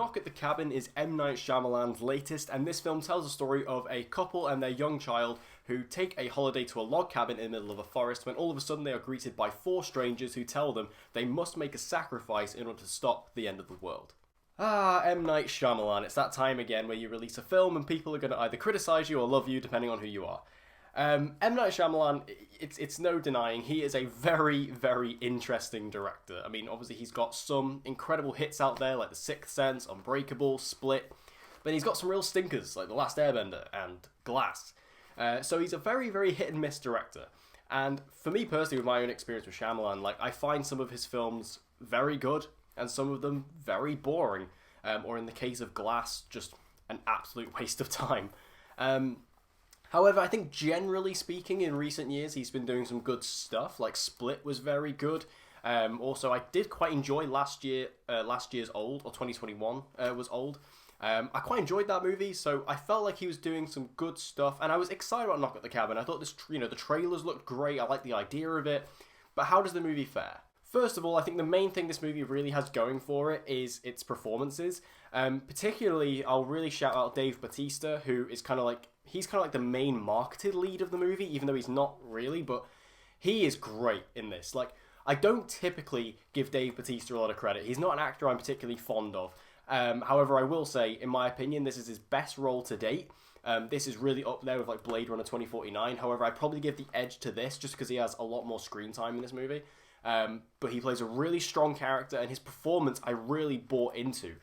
Knock at the Cabin is M. Night Shyamalan's latest, and this film tells the story of a couple and their young child who take a holiday to a log cabin in the middle of a forest when all of a sudden they are greeted by four strangers who tell them they must make a sacrifice in order to stop the end of the world. Ah, M. Night Shyamalan, it's that time again where you release a film and people are going to either criticise you or love you depending on who you are. M. Night Shyamalan, it's no denying, he is a very, very interesting director. I mean, obviously he's got some incredible hits out there like The Sixth Sense, Unbreakable, Split, but he's got some real stinkers like The Last Airbender and Glass. So he's a very, very hit and miss director. And for me personally, with my own experience with Shyamalan, like I find some of his films very good and some of them very boring. Or in the case of Glass, just an absolute waste of time. However, I think generally speaking, in recent years, he's been doing some good stuff. Like Split was very good. Also, I did quite enjoy last year's Old, or 2021 was Old. I quite enjoyed that movie, so I felt like he was doing some good stuff, and I was excited about Knock at the Cabin. I thought this, the trailers looked great. I liked the idea of it, but how does the movie fare? First of all, I think the main thing this movie really has going for it is its performances. Particularly, I'll really shout out Dave Bautista, who is he's kind of like the main marketed lead of the movie, even though he's not really, but he is great in this. Like, I don't typically give Dave Bautista a lot of credit. He's not an actor I'm particularly fond of. However, I will say, in my opinion, this is his best role to date. This is really up there with like Blade Runner 2049. However, I'd probably give the edge to this just because he has a lot more screen time in this movie. But he plays a really strong character, and his performance I really bought into.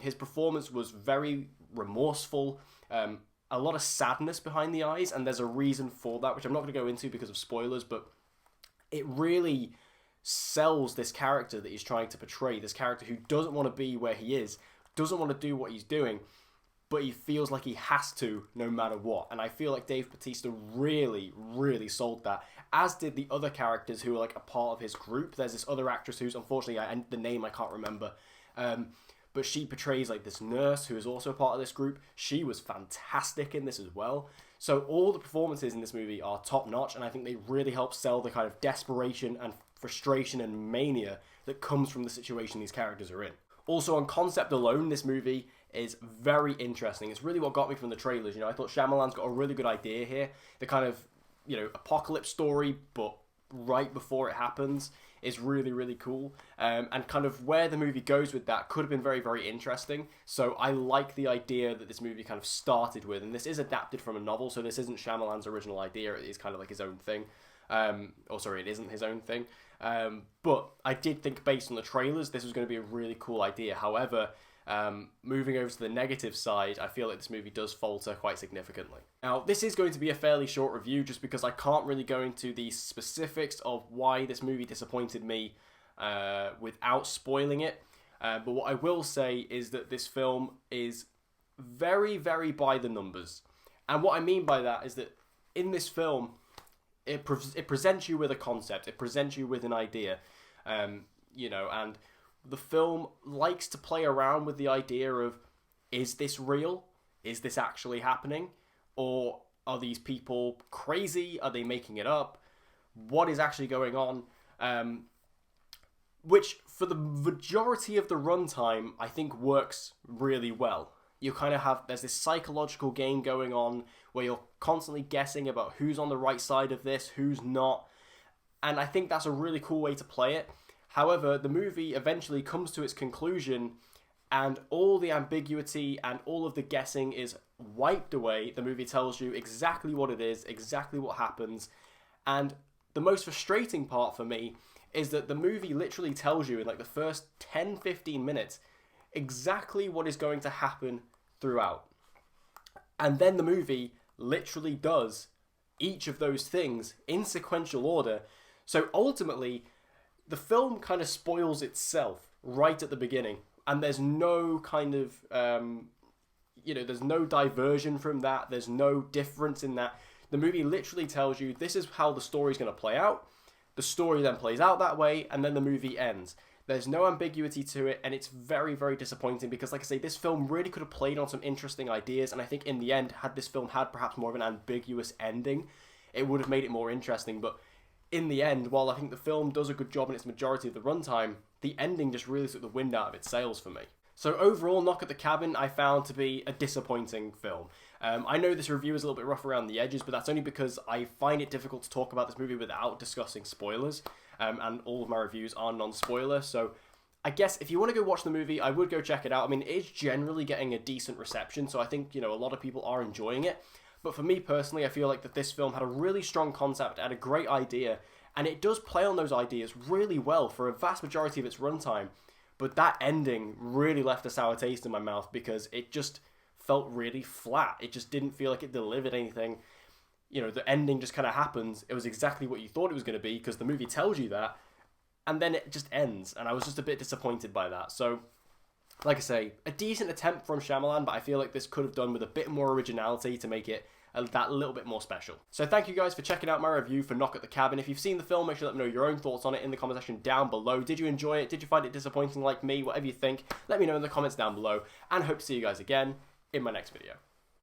His performance was very remorseful, a lot of sadness behind the eyes, and there's a reason for that, which I'm not going to go into because of spoilers, but it really sells this character that he's trying to portray, this character who doesn't want to be where he is, doesn't want to do what he's doing, but he feels like he has to no matter what. And I feel like Dave Bautista really, really sold that, as did the other characters who are like a part of his group. There's this other actress who's, unfortunately, the name I can't remember, but she portrays like this nurse who is also a part of this group. She was fantastic in this as well. So all the performances in this movie are top notch, and I think they really help sell the kind of desperation and frustration and mania that comes from the situation these characters are in. Also, on concept alone, this movie is very interesting. It's really what got me from the trailers. I thought Shyamalan's got a really good idea here. The kind of, apocalypse story, but right before it happens is really, really cool. And kind of where the movie goes with that could have been very, very interesting. So I like the idea that this movie kind of started with, and this is adapted from a novel, so this isn't Shyamalan's original idea. It is kind of like his own thing. It isn't his own thing. But I did think based on the trailers, this was going to be a really cool idea. However, moving over to the negative side, I feel like this movie does falter quite significantly. Now, this is going to be a fairly short review just because I can't really go into the specifics of why this movie disappointed me without spoiling it. But what I will say is that this film is very, very by the numbers. And what I mean by that is that in this film, it presents you with a concept, it presents you with an idea, and the film likes to play around with the idea of, is this real? Is this actually happening? Or are these people crazy? Are they making it up? What is actually going on? Which, for the majority of the runtime, I think works really well. You kind of have, there's this psychological game going on where you're constantly guessing about who's on the right side of this, who's not. And I think that's a really cool way to play it. However, the movie eventually comes to its conclusion and all the ambiguity and all of the guessing is wiped away. The movie tells you exactly what it is, exactly what happens. And the most frustrating part for me is that the movie literally tells you in like the first 10-15 minutes exactly what is going to happen throughout. And then the movie literally does each of those things in sequential order. So ultimately, the film kind of spoils itself right at the beginning, and there's no kind of, there's no diversion from that. There's no difference in that. The movie literally tells you this is how the story's going to play out. The story then plays out that way, and then the movie ends. There's no ambiguity to it, and it's very, very disappointing because, like I say, this film really could have played on some interesting ideas, and I think in the end, had this film had perhaps more of an ambiguous ending, it would have made it more interesting. But in the end, while I think the film does a good job in its majority of the runtime, the ending just really took the wind out of its sails for me. So overall, Knock at the Cabin I found to be a disappointing film. I know this review is a little bit rough around the edges, but that's only because I find it difficult to talk about this movie without discussing spoilers, and all of my reviews are non-spoiler, so I guess if you want to go watch the movie, I would go check it out. I mean, it is generally getting a decent reception, so I think, a lot of people are enjoying it. But for me personally, I feel like that this film had a really strong concept, had a great idea, and it does play on those ideas really well for a vast majority of its runtime. But that ending really left a sour taste in my mouth because it just felt really flat. It just didn't feel like it delivered anything. The ending just kind of happens. It was exactly what you thought it was going to be because the movie tells you that. And then it just ends, and I was just a bit disappointed by that. So, like I say, a decent attempt from Shyamalan, but I feel like this could have done with a bit more originality to make it that little bit more special. So thank you guys for checking out my review for Knock at the Cabin. If you've seen the film, make sure to let me know your own thoughts on it in the comment section down below. Did you enjoy it? Did you find it disappointing like me? Whatever you think, let me know in the comments down below, and hope to see you guys again in my next video.